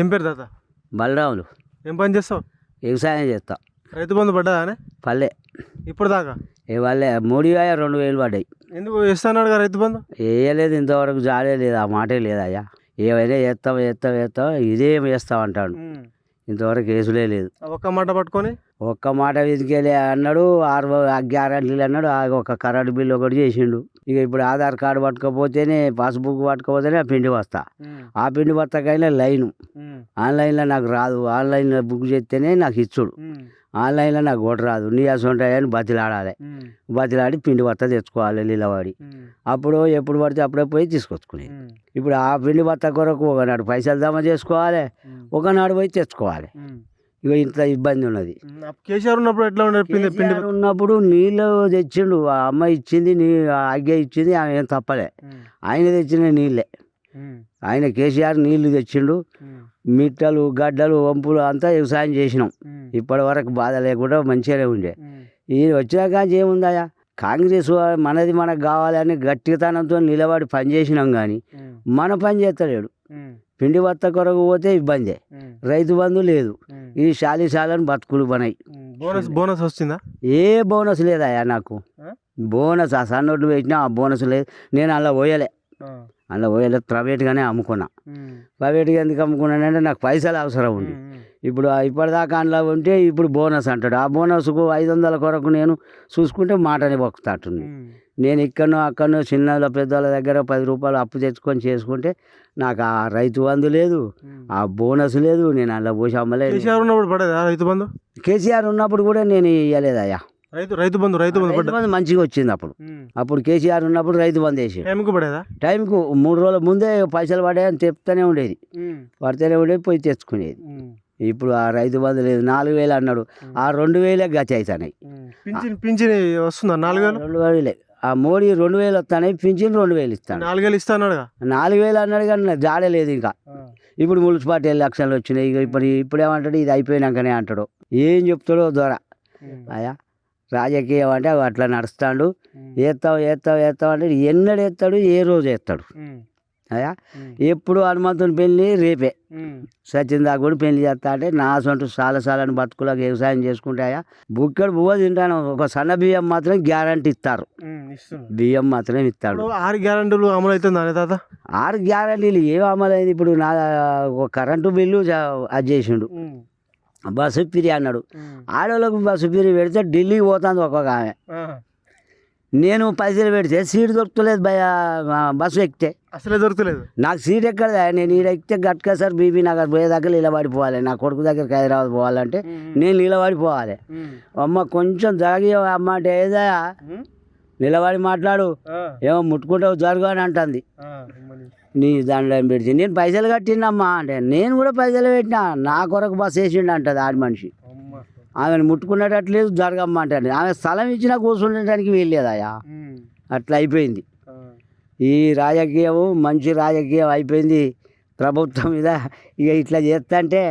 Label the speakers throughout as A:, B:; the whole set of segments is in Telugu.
A: ఏం పేరు తాత?
B: బలరాములు.
A: ఏం పని చేస్తావు?
B: వ్యవసాయం చేస్తా.
A: రైతు బంధు పడ్డదానే
B: పల్లె
A: ఇప్పుడు దాకా?
B: వాళ్ళే 3,000 పడ్డాయి.
A: ఎందుకు ఇస్తాన్నాడుగా రైతు బంధు?
B: వేయలేదు, ఇంతవరకు జాడే లేదు, ఆ మాటే లేదయ్యా. ఏమైనా చేస్తాం చేస్తాం చేస్తాం, ఇదే చేస్తాం అంటాడు. ఇంతవరకు కేసులే లేదు.
A: ఒక్క మాట పట్టుకొని
B: ఒక్క మాట వెతికేలే అన్నాడు. 6 గ్యారెంటీలు అన్నాడు. ఒక కరెంట్ బిల్లు ఒకటి చేసిండు. ఇక ఇప్పుడు ఆధార్ కార్డు పట్టుకపోతేనే, పాస్బుక్ పట్టుకపోతేనే ఆ పిండి బస్తా. ఆ పిండి బస్తాకైనా లైను ఆన్లైన్లో నాకు రాదు. ఆన్లైన్లో బుక్ చేస్తేనే నాకు ఇచ్చుడు. ఆన్లైన్లో నాకు ఓటు రాదు. నీ అసొంటాయని బతిలాడాలి. బతిలాడి పిండి బత్త తెచ్చుకోవాలి నిలబడి. అప్పుడు ఎప్పుడు పడితే అప్పుడే పోయి తీసుకొచ్చుకునేది. ఇప్పుడు ఆ పిండి బత్త కొరకు ఒకనాడు పైసలు జమ చేసుకోవాలి, ఒకనాడు పోయి తెచ్చుకోవాలి. ఇక ఇంత ఇబ్బంది ఉన్నది.
A: కేసీఆర్ ఉన్నప్పుడు ఎట్లా ఉండేది? పిండి
B: ఉన్నప్పుడు నీళ్ళు తెచ్చిండు. ఆ అమ్మాయి ఇచ్చింది, ఆజ్ఞ ఇచ్చింది, ఆమె ఏం తప్పలే. ఆయన తెచ్చిన నీళ్ళే. ఆయన కేసీఆర్ నీళ్లు తెచ్చిండు. మిట్టలు, గడ్డలు, వంపులు అంతా వ్యవసాయం చేసినాం. ఇప్పటి వరకు బాధ లేకుండా మంచిగానే ఉండే. ఈయన వచ్చినాక ఏముందాయా, కాంగ్రెస్ మనది మనకు కావాలని గట్టితనంతో నిలబడి పని చేసినాం. కానీ మన పని చేస్తలేడు. పిండి బత్త కొరకు పోతే ఇబ్బందే. రైతు బంధు లేదు. ఈ శాలిశాలని బతుకులు బనాయి.
A: బోనస్ వచ్చిందా? ఏ
B: బోనస్ లేదయా నాకు. బోనస్ ఆ సన్నోట్లు పెట్టినా ఆ బోనస్ లేదు. నేను అలా పోయలే. ప్రైవేట్గానే అమ్ముకున్నా. ప్రైవేట్గా ఎందుకు అమ్ముకున్నానంటే నాకు పైసలు అవసరం ఉంది. ఇప్పుడు ఇప్పటిదాకా అందులో ఉంటే ఇప్పుడు బోనస్ అంటాడు. ఆ బోనస్కు 500 కొరకు నేను చూసుకుంటే మాటని బొక్కుతాటుంది. నేను ఇక్కడనో అక్కడనో చిన్న పెద్దవాళ్ళ దగ్గర 10 రూపాయలు అప్పు తెచ్చుకొని చేసుకుంటే నాకు ఆ రైతు బంధు లేదు, ఆ బోనస్ లేదు. నేను అలా పోసి అమ్మలేదు.
A: కేసీఆర్ ఉన్నప్పుడు పడేదా రైతు బంధు?
B: కేసీఆర్ ఉన్నప్పుడు కూడా నేను ఇవ్వలేదయ్యా
A: రైతు బంధు.
B: మంచిగా వచ్చింది అప్పుడు కేసీఆర్ ఉన్నప్పుడు రైతు బంధు వేసి టైంకు 3 రోజుల ముందే పైసలు పడాయని చెప్తానే ఉండేది. పడితేనే ఉండేది, పోయి తెచ్చుకునేది. ఇప్పుడు ఆ రైతు బంధు లేదు. 4,000 అన్నాడు. ఆ 2,000 గతి అవుతున్నాయి.
A: పింఛన్ వస్తుందా? 4,000
B: 2,000. ఆ మోడీ 2,000 వస్తాయి. పింఛన్ 2,000 ఇస్తాను.
A: 4,000 ఇస్తాడు.
B: 4,000 అన్నాడు కానీ జాడలేదు. ఇంకా ఇప్పుడు మున్సిపాలిటీ ఎలక్షన్లు వచ్చినాయి. ఇక ఇప్పుడు ఏమంటాడు, ఇది అయిపోయినాకనే అంటాడు. ఏం చెప్తాడో ద్వారా అయ్యా. రాజకీయం అంటే అట్లా నడుస్తాడు. ఏస్తాం అంటే ఎన్నడు ఎత్తాడు, ఏ రోజు ఎత్తాడు అయ్యా. ఎప్పుడు హనుమంతుని పెళ్ళి రేపే, సచిన్ దాకా కూడా పెళ్లి చేస్తా అంటే నా సొంత సాలని బతుకులకు వ్యవసాయం చేసుకుంటాయా. బుక్కడు బువ్వ తింటాను. ఒక సన్న బియ్యం మాత్రం గ్యారంటీ ఇస్తారు. బియ్యం మాత్రం ఇస్తాడు.
A: 6 గ్యారంటీలు అమలు అవుతుందా తాత?
B: 6 గ్యారంటీలు ఏం అమలైంది? ఇప్పుడు నా కరెంటు బిల్లు అది చేసిండు. బస్సు పిరి అన్నాడు. ఆడవాళ్ళకు బస్సు పిరి పెడితే ఢిల్లీకి పోతుంది ఒక్కొక్క ఆమె. నేను పైసలు పెడితే సీట్ దొరుకుతలేదు భయ. బస్సు ఎక్కితే
A: అసలే దొరుకుతలేదు.
B: నాకు సీట్ ఎక్కడదా? నేను ఈడ ఎక్కితే గట్కా సార్ బీబీ నగర్ పోయేదాకా నిలబడిపోవాలి. నా కొడుకు దగ్గరికి హైదరాబాద్ పోవాలంటే నేను నిలబడిపోవాలి. అమ్మ కొంచెం జాగి అమ్మ అంటే ఏదా నిలబడి మాట్లాడు, ఏమో ముట్టుకుంటావు జరుగు అని అంటుంది. నీ దాంట్లో పెడితే నేను పైసలు కట్టినమ్మా అంటే నేను కూడా పైసలు పెట్టినా, నా కొరకు బస్సు వేసిండు అంటుంది ఆడి మనిషి. ఆమెను ముట్టుకునేటట్లేదు, జరగమ్మ అంటాడు. ఆమె స్థలం ఇచ్చినా కూర్చుండటానికి వీల్లేదయా. అట్లా అయిపోయింది ఈ రాజకీయం. మంచి రాజకీయం అయిపోయింది ప్రభుత్వం మీద. ఇక ఇట్లా చేస్తా అంటే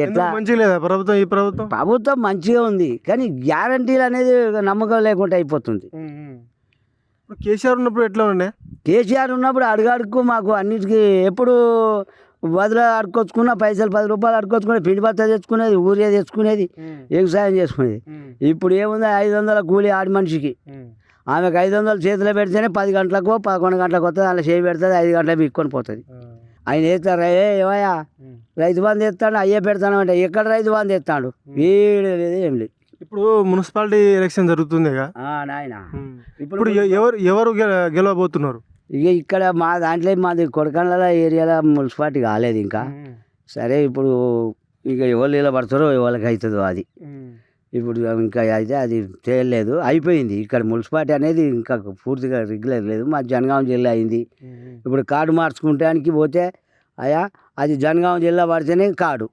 B: ఎట్లా
A: మంచిగా లేదా ప్రభుత్వం? ఈ ప్రభుత్వం
B: మంచిగా ఉంది కానీ గ్యారంటీలు అనేది నమ్మకం లేకుండా అయిపోతుంది.
A: కేసీఆర్ ఉన్నప్పుడు ఎట్లా ఉండే?
B: కేసీఆర్ ఉన్నప్పుడు అడుగడుకు మాకు అన్నిటికీ ఎప్పుడు బదులు అడుకొచ్చుకున్న పైసలు 10 రూపాయలు అడుకొచ్చుకునేది, పిండి బత్త తెచ్చుకునేది, ఊరియా తెచ్చుకునేది, వ్యవసాయం చేసుకునేది. ఇప్పుడు ఏముంది? 500 కూలి ఆడి మనిషికి. ఆమెకు 500 చేతిలో పెడితేనే 10 గంటలకు 11 గంటలకు వస్తుంది. అలా చేయి పెడుతుంది, 5 గంటలకు బిక్కొని పోతుంది. ఆయన వేస్తారా? ఏమయ్యా రైతు బంధు ఎత్తాడు, అయ్యే పెడతాను అంటే ఎక్కడ రైతు బంధు ఎత్తాడు? వీడు లేదు, ఏం లేదు.
A: ఇప్పుడు మున్సిపాలిటీ ఎలక్షన్ జరుగుతుంది
B: నాయన.
A: ఇప్పుడు ఎవరు గెలవబోతున్నారు?
B: ఇక ఇక్కడ మా దాంట్లో మాది కొడకండ్ల ఏరియాలో మున్సిపాలిటీ కాలేదు ఇంకా. సరే ఇప్పుడు ఇక ఎవరు నిలబడతారో ఎవరికి అవుతుందో అది. ఇప్పుడు ఇంకా అయితే అది చేయలేదు, అయిపోయింది. ఇక్కడ మున్సిపాలిటీ అనేది ఇంకా పూర్తిగా రెగ్యులర్ లేదు. మా జనగాం జిల్లా అయింది. ఇప్పుడు కార్డు మార్చుకుంటానికి పోతే అయ్యా అది జనగాం జిల్లా పడితేనే కార్డు,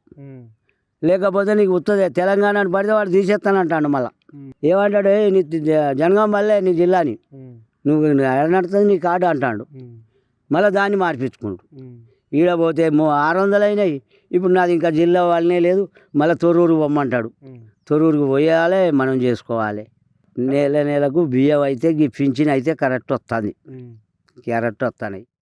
B: లేకపోతే నీకు ఉత్తదే తెలంగాణ అని పడితే వాడు తీసేస్తానంటాడు. మళ్ళీ ఏమంటాడు, నీ జనగాం వల్లే నీ జిల్లాని, నువ్వు నడుతుంది నీ కార్డు అంటాడు. మళ్ళీ దాన్ని మార్పించుకుంటు ఈడ పోతే 600 అయినాయి. ఇప్పుడు నాది ఇంకా జిల్లా వాళ్ళనే లేదు. మళ్ళీ తొర్రూరు పొమ్మంటాడు. తొర్రూరుకు పోయాలి, మనం చేసుకోవాలి. నెలకు బియ్యం అయితే పింఛన్ అయితే కరెక్ట్ వస్తుంది. కరెక్ట్ వస్తున్నాయి.